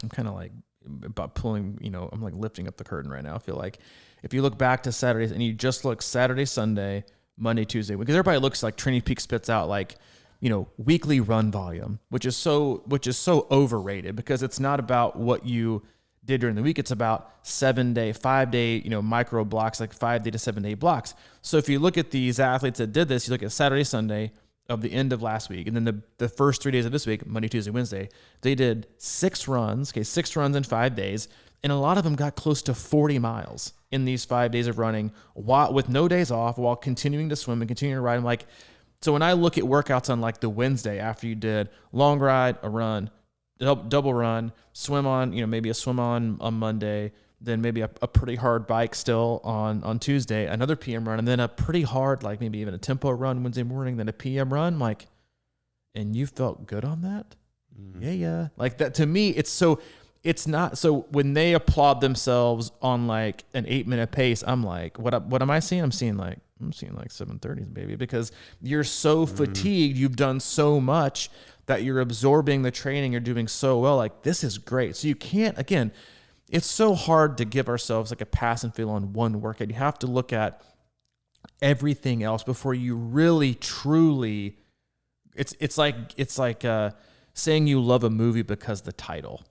I'm kind of like about pulling, you know, I'm like lifting up the curtain right now. I feel like if you look back to Saturdays and you just look Saturday, Sunday, Monday, Tuesday, because everybody looks like Training Peaks spits out like, you know, weekly run volume, which is so overrated because it's not about what you did during the week. It's about 7-day, 5-day, you know, micro blocks, like 5-day to 7-day blocks. So if you look at these athletes that did this, you look at Saturday, Sunday of the end of last week, and then the first 3 days of this week, Monday, Tuesday, Wednesday, they did 6 runs, 6 runs in 5 days. And a lot of them got close to 40 miles in these 5 days of running with no days off while continuing to swim and continuing to ride. I'm like, so when I look at workouts on like the Wednesday after you did long ride, a run, double run, swim on, you know, maybe a swim on Monday, then maybe a pretty hard bike still on Tuesday, another PM run, and then a pretty hard, like maybe even a tempo run Wednesday morning, then a PM run. I'm like, and you felt good on that? Yeah. Like that to me, it's not, so when they applaud themselves on like an 8-minute pace, I'm like, what am I seeing? I'm seeing like 730s, baby, because you're so fatigued. You've done so much that you're absorbing the training. You're doing so well. Like, this is great. So you can't, again, it's so hard to give ourselves like a pass and feel on one workout. You have to look at everything else before you really, truly, it's like saying you love a movie because the title.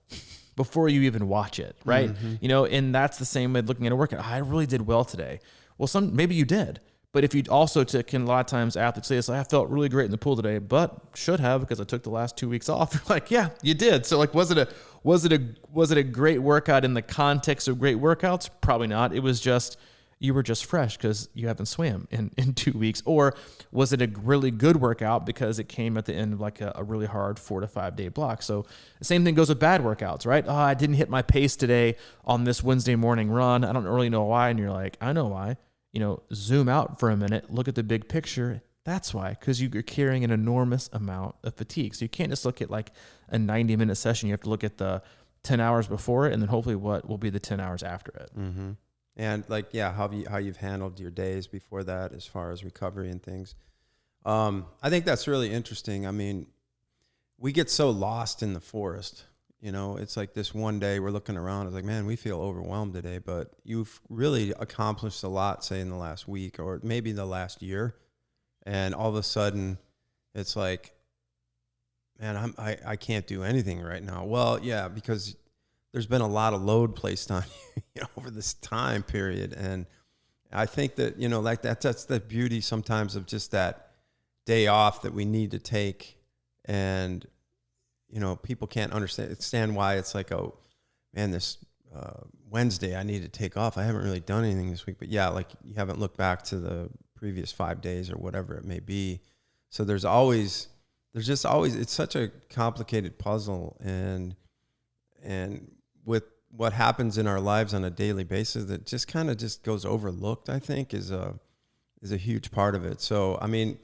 Before you even watch it, right? You know, and that's the same with looking at a workout. I really did well today. Well, maybe you did, but if you also took, and a lot of times athletes say this, I felt really great in the pool today, but should have because I took the last 2 weeks off. You're like, yeah, you did. So like, was it a great workout in the context of great workouts? Probably not. It was just you were just fresh because you haven't swam in 2 weeks? Or was it a really good workout because it came at the end of like a really hard 4 to 5 day block? So the same thing goes with bad workouts, right? Oh, I didn't hit my pace today on this Wednesday morning run. I don't really know why. And you're like, I know why. Zoom out for a minute, look at the big picture. That's why, because you're carrying an enormous amount of fatigue. So you can't just look at like a 90-minute session. You have to look at the 10 hours before it and then hopefully what will be the 10 hours after it. Mm-hmm. And like, yeah, how you've handled your days before that as far as recovery and things. I think that's really interesting. I mean, we get so lost in the forest. It's like this one day we're looking around. It's like, man, we feel overwhelmed today. But you've really accomplished a lot, say, in the last week or maybe the last year. And all of a sudden, it's like, man, I can't do anything right now. Well, yeah, because there's been a lot of load placed on you over this time period. And I think that, like that's the beauty sometimes of just that day off that we need to take. And, people can't understand why it's like, oh, man, this Wednesday I need to take off. I haven't really done anything this week. But yeah, like you haven't looked back to the previous 5 days or whatever it may be. So there's just always, it's such a complicated puzzle. And with what happens in our lives on a daily basis that just kind of just goes overlooked, I think is a huge part of it. So, I mean,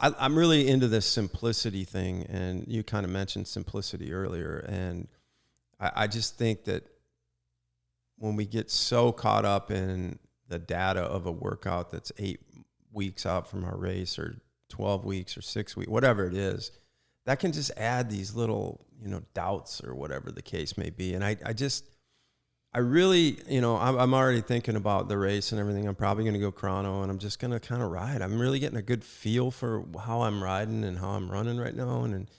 I'm really into this simplicity thing, and you kind of mentioned simplicity earlier. And I just think that when we get so caught up in the data of a workout that's 8 weeks out from our race or 12 weeks or 6 weeks, whatever it is, that can just add these little, doubts or whatever the case may be. And I really, I'm already thinking about the race and everything. I'm probably going to go chrono, and I'm just going to kind of ride. I'm really getting a good feel for how I'm riding and how I'm running right now. And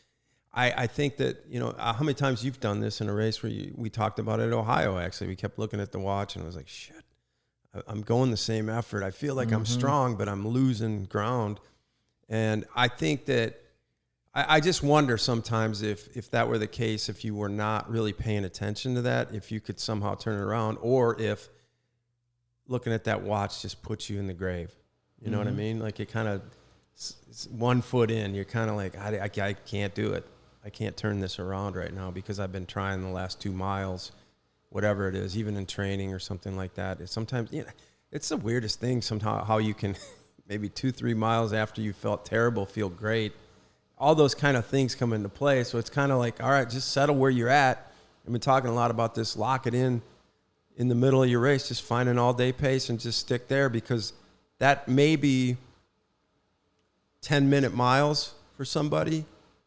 I think that, how many times you've done this in a race where we talked about it at Ohio, actually. We kept looking at the watch, and I was like, shit, I'm going the same effort. I feel like I'm strong, but I'm losing ground. And I think that I just wonder sometimes if that were the case, if you were not really paying attention to that, if you could somehow turn it around, or if looking at that watch just puts you in the grave. You know what I mean? Like it kind of 1 foot in, you're kind of like, I can't do it. I can't turn this around right now because I've been trying the last 2 miles, whatever it is, even in training or something like that. Sometimes, it's the weirdest thing somehow how you can maybe 2-3 miles after you felt terrible, feel great. All those kind of things come into play. So it's kind of like, all right, just settle where you're at. I've been talking a lot about this, lock it in the middle of your race, just find an all-day pace and just stick there, because that may be 10-minute miles for somebody.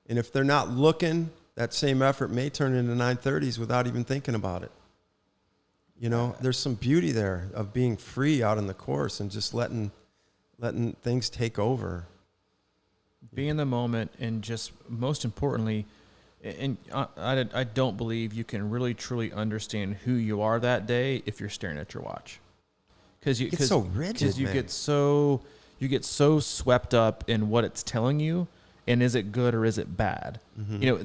And if they're not looking, that same effort may turn into 9:30s without even thinking about it. There's some beauty there of being free out on the course and just letting things take over. Be in the moment, and just most importantly, and I don't believe you can really truly understand who you are that day if you're staring at your watch, because you get so rigid, because you get so swept up in what it's telling you, and is it good or is it bad?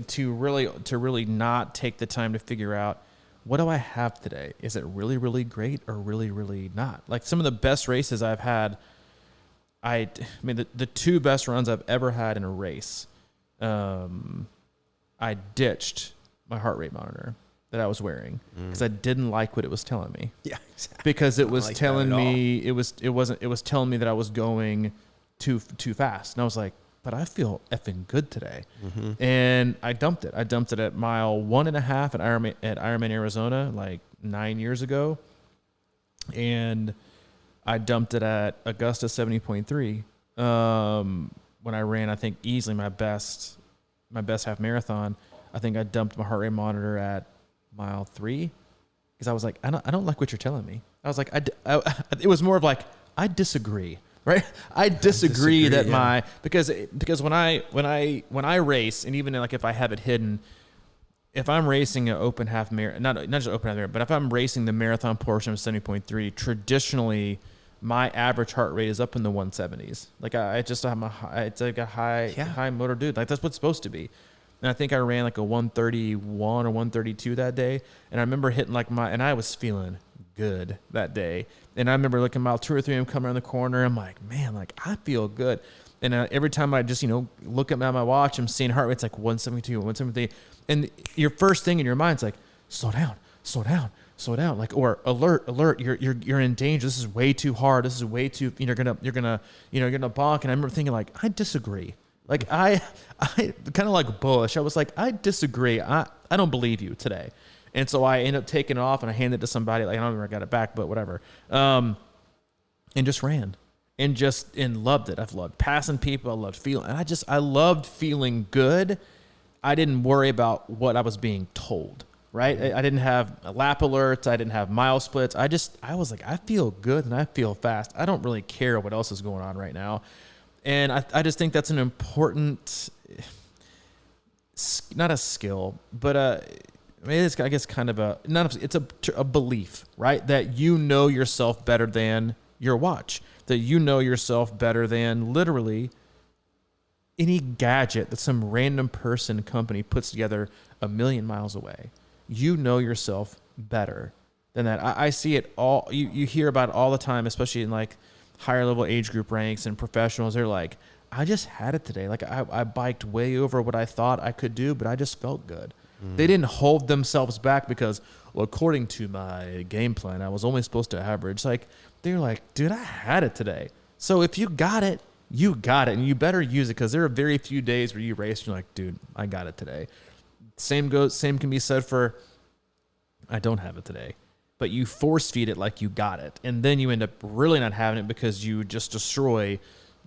To really not take the time to figure out, what do I have today? Is it really, really great or really, really not? Like some of the best races I've had, I mean, the 2 best runs I've ever had in a race, I ditched my heart rate monitor that I was wearing because I didn't like what it was telling me. Yeah, exactly. Because it was telling me it was telling me that I was going too fast, and I was like, but I feel effing good today. And I dumped it. I dumped it at mile 1.5 at Ironman Arizona like 9 years ago, and I dumped it at Augusta 70.3 when I ran, I think, easily my best half marathon. I think I dumped my heart rate monitor at mile 3 because I was like, I don't like what you're telling me. I was like, it was more of like, I disagree, right? I disagree that yeah. because when I race, and even like if I have it hidden, if I'm racing an open half marathon, not just open half marathon, but if I'm racing the marathon portion of 70.3, traditionally my average heart rate is up in the 170s. Like I just have it's like a high motor dude. Like that's what it's supposed to be. And I think I ran like a 131 or 132 that day. And I remember hitting and I was feeling good that day. And I remember looking mile 2 or 3, I'm coming around the corner. I'm like, man, like I feel good. And every time I just, look at my watch, I'm seeing heart rate's like 172, 173. And your first thing in your mind's like, slow down. Like, or alert, you're in danger. This is way too hard. This is way too, you're gonna bonk. And I remember thinking like, I disagree. Like I kind of like bullish. I was like, I disagree. I don't believe you today. And so I ended up taking it off and I handed it to somebody. Like, I don't remember I got it back, but whatever. And just ran and loved it. I've loved passing people. I loved feeling, and I loved feeling good. I didn't worry about what I was being told, right? I didn't have lap alerts. I didn't have mile splits. I was like, I feel good and I feel fast. I don't really care what else is going on right now. And I just think that's an important, not a skill, but it's, I guess, kind of it's a belief, right? That you know yourself better than your watch, that you know yourself better than literally any gadget that some random person company puts together 1,000,000 miles away. You know yourself better than that. I see it all. You hear about it all the time, especially in like higher level age group ranks and professionals. They're like, I just had it today. Like I biked way over what I thought I could do, but I just felt good. They didn't hold themselves back because, well, according to my game plan, I was only supposed to average. Like, they're like, dude, I had it today. So if you got it, you got it, and you better use it, because there are very few days where you race and you're like, dude, I got it today. Same can be said for, I don't have it today. But you force feed it like you got it, and then you end up really not having it because you just destroy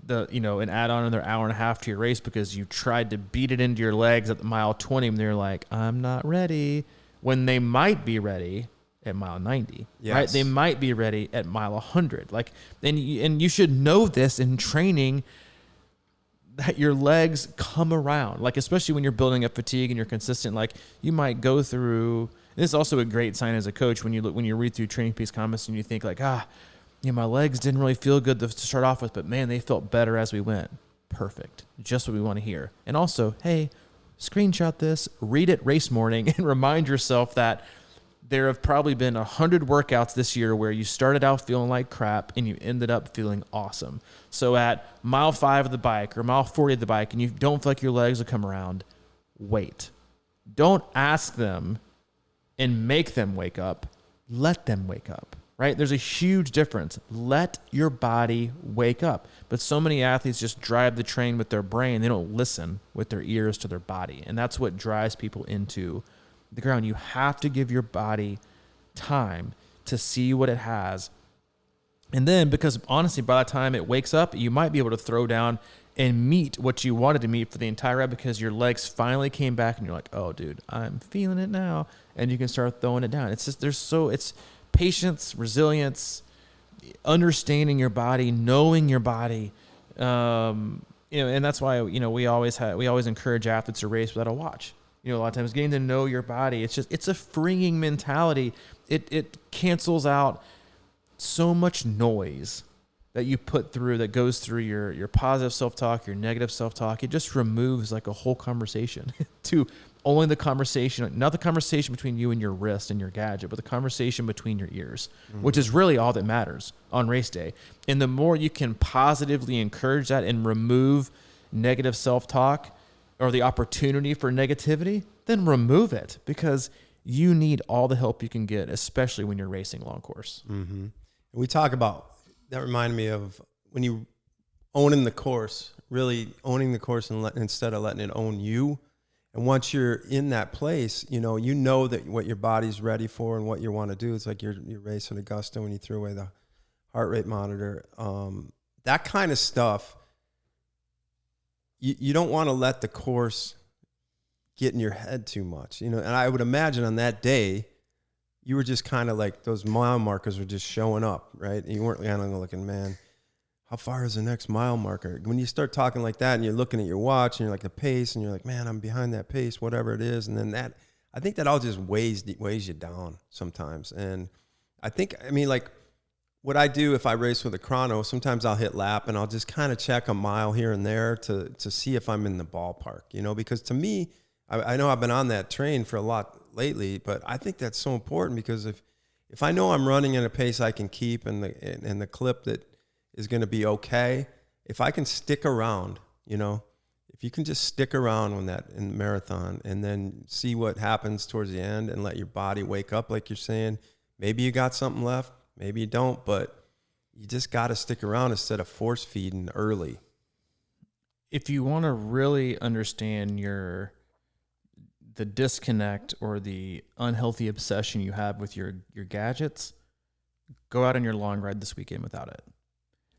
an add-on another hour and a half to your race because you tried to beat it into your legs at the mile 20, and they're like, I'm not ready, when they might be ready at mile 90, yes. Right? They might be ready at mile 100. Like, and you should know this in training, that your legs come around, like, especially when you're building up fatigue and you're consistent. Like, you might go through, this is also a great sign as a coach when you read through Training Peaks comments and you think like, my legs didn't really feel good to start off with, but man, they felt better as we went. Perfect. Just what we want to hear. And also, hey, screenshot this, read it race morning, and remind yourself that there have probably been 100 workouts this year where you started out feeling like crap and you ended up feeling awesome. So at mile 5 of the bike or mile 40 of the bike and you don't feel like your legs will come around, wait. Don't ask them and make them wake up. Let them wake up, right? There's a huge difference. Let your body wake up. But so many athletes just drive the train with their brain. They don't listen with their ears to their body. And that's what drives people into the ground. You have to give your body time to see what it has. And then, because honestly, by the time it wakes up, you might be able to throw down and meet what you wanted to meet for the entire rep because your legs finally came back and you're like, oh, dude, I'm feeling it now. And you can start throwing it down. It's just, it's patience, resilience, understanding your body, knowing your body. And that's why, we always encourage athletes to race without a watch. A lot of times getting to know your body, it's a freeing mentality. It cancels out so much noise that you put through, that goes through your positive self-talk, your negative self-talk. It just removes like a whole conversation to only the conversation, not the conversation between you and your wrist and your gadget, but the conversation between your ears, which is really all that matters on race day. And the more you can positively encourage that and remove negative self-talk, or the opportunity for negativity, then remove it, because you need all the help you can get, especially when you're racing long course. Mm-hmm. We talk about, that reminded me of when you owning the course, really owning the course instead of letting it own you. And once you're in that place, you know that what your body's ready for and what you want to do. It's like you're racing Augusta when you threw away the heart rate monitor. That kind of stuff, you don't want to let the course get in your head too much, and I would imagine on that day, you were just kind of like, those mile markers were just showing up, right? And you weren't kind of looking, man, how far is the next mile marker? When you start talking like that and you're looking at your watch and you're like the pace and you're like, man, I'm behind that pace, whatever it is. And then I think that all just weighs you down sometimes. And like, what I do if I race with a chrono, sometimes I'll hit lap and I'll just kind of check a mile here and there to see if I'm in the ballpark, because to me, I know I've been on that train for a lot lately, but I think that's so important because if I know I'm running at a pace I can keep and the clip that is going to be okay, if I can stick around, you know, if you can just stick around in the marathon and then see what happens towards the end and let your body wake up, like you're saying, maybe you got something left, maybe you don't, but you just got to stick around instead of force feeding early. If you want to really understand the disconnect or the unhealthy obsession you have with your gadgets, go out on your long ride this weekend without it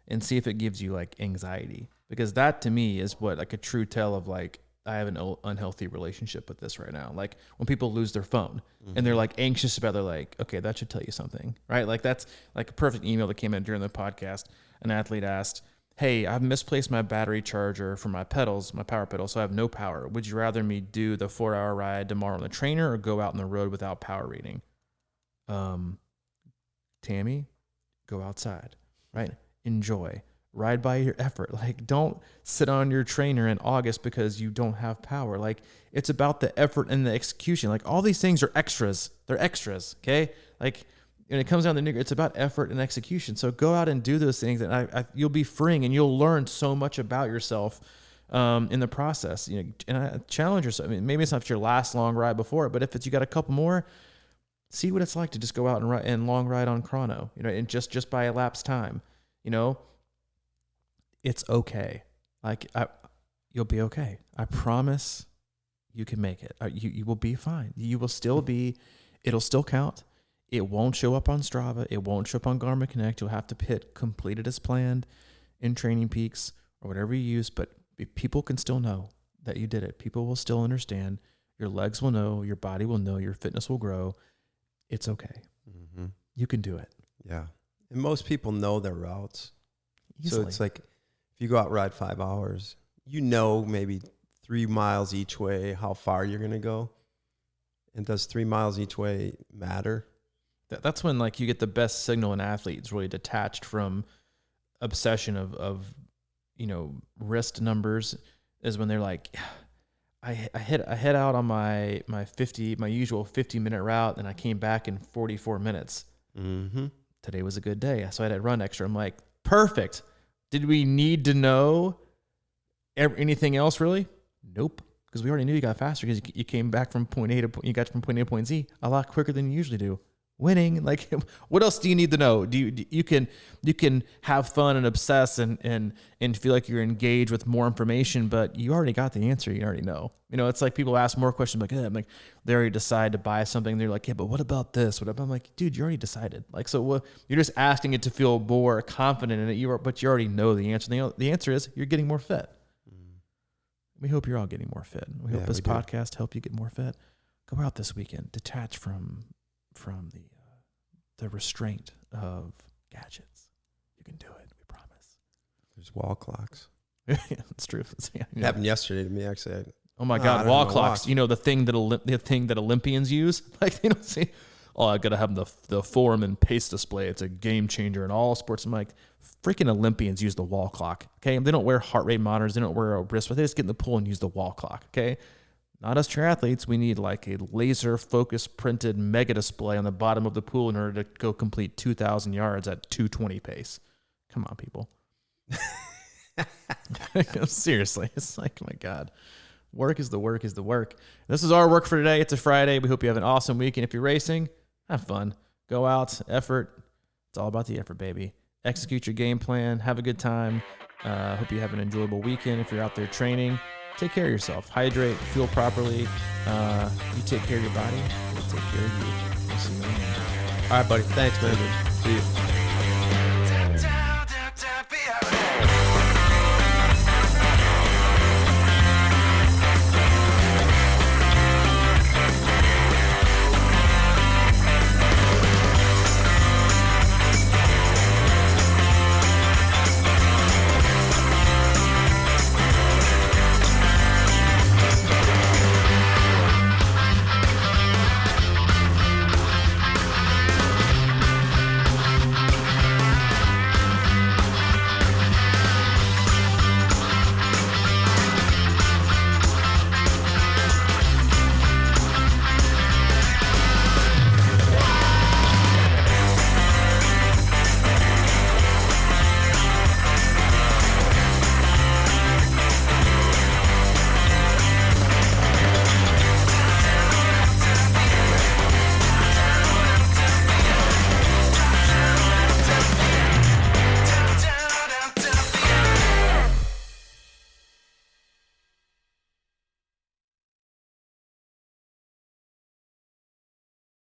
and see if it gives you like anxiety, because that to me is what like a true tell of like, I have an unhealthy relationship with this right now. Like when people lose their phone and they're like anxious about it, they're like, okay, that should tell you something, right? Like that's like a perfect email that came in during the podcast. An athlete asked, hey, I've misplaced my battery charger for my pedals, my power pedals, so I have no power. Would you rather me do the 4-hour ride tomorrow on the trainer or go out on the road without power reading? Tammy, go outside, right? Enjoy. Ride by your effort. Like, don't sit on your trainer in August because you don't have power. Like, it's about the effort and the execution. Like, all these things are extras. They're extras, okay? Like, when it comes down to the nigger, it's about effort and execution. So go out and do those things, and you'll be freeing, and you'll learn so much about yourself in the process. You know, and I challenge yourself. I mean, maybe it's not your last long ride before it, but if you got a couple more, see what it's like to just go out and long ride on chrono. You know, and just by elapsed time. You know, it's okay. Like you'll be okay. I promise. You can make it. You will be fine. You will still be. It'll still count. It won't show up on Strava. It won't show up on Garmin Connect. You'll have to hit completed as planned in Training Peaks or whatever you use. But people can still know that you did it. People will still understand. Your legs will know. Your body will know. Your fitness will grow. It's okay. Mm-hmm. You can do it. Yeah. And most people know their routes. Easily. So it's like if you go out ride 5 hours, you know maybe 3 miles each way how far you're going to go. And does 3 miles each way matter? That's when like you get the best signal in athletes, really detached from obsession of you know, wrist numbers, is when they're like, I head out on my usual 50-minute route, and I came back in 44 minutes. Mm-hmm. Today was a good day, so I had to run extra. I'm like, perfect. Did we need to know anything else really? Nope, because we already knew you got faster because you came back from point A to you got from point A to point Z a lot quicker than you usually do. Winning, like, what else do you need to know? You can have fun and obsess and feel like you're engaged with more information, but you already got the answer. You already know. You know, it's like people ask more questions, like, they already decide to buy something. They're like, yeah, but what about this? What about? I'm like, dude, you already decided. Like, so you're just asking it to feel more confident in it. But you already know the answer. The answer is you're getting more fit. We hope you're all getting more fit. We hope this podcast helped you get more fit. Go out this weekend, detach from the restraint of gadgets. You can do it. We promise. There's wall clocks. Yeah, it's true. It happened yesterday to me, actually. Oh my God, wall clocks! You know the thing that Olympians use. Like, they don't say, "Oh, I gotta have the form and pace display. It's a game changer in all sports." I'm like, freaking Olympians use the wall clock. Okay, they don't wear heart rate monitors. They don't wear a wristwatch. They just get in the pool and use the wall clock. Okay. Not us triathletes. We need like a laser focus printed mega display on the bottom of the pool in order to go complete 2,000 yards at 2:20 pace. Come on, people. Seriously. It's like, oh my God. Work is the work is the work. This is our work for today. It's a Friday. We hope you have an awesome week. And if you're racing, have fun. Go out, effort. It's all about the effort, baby. Execute your game plan. Have a good time. Hope you have an enjoyable weekend if you're out there training. Take care of yourself. Hydrate, fuel properly. You take care of your body. We'll take care of you. We'll see you later. All right, buddy. Thanks, man. See you.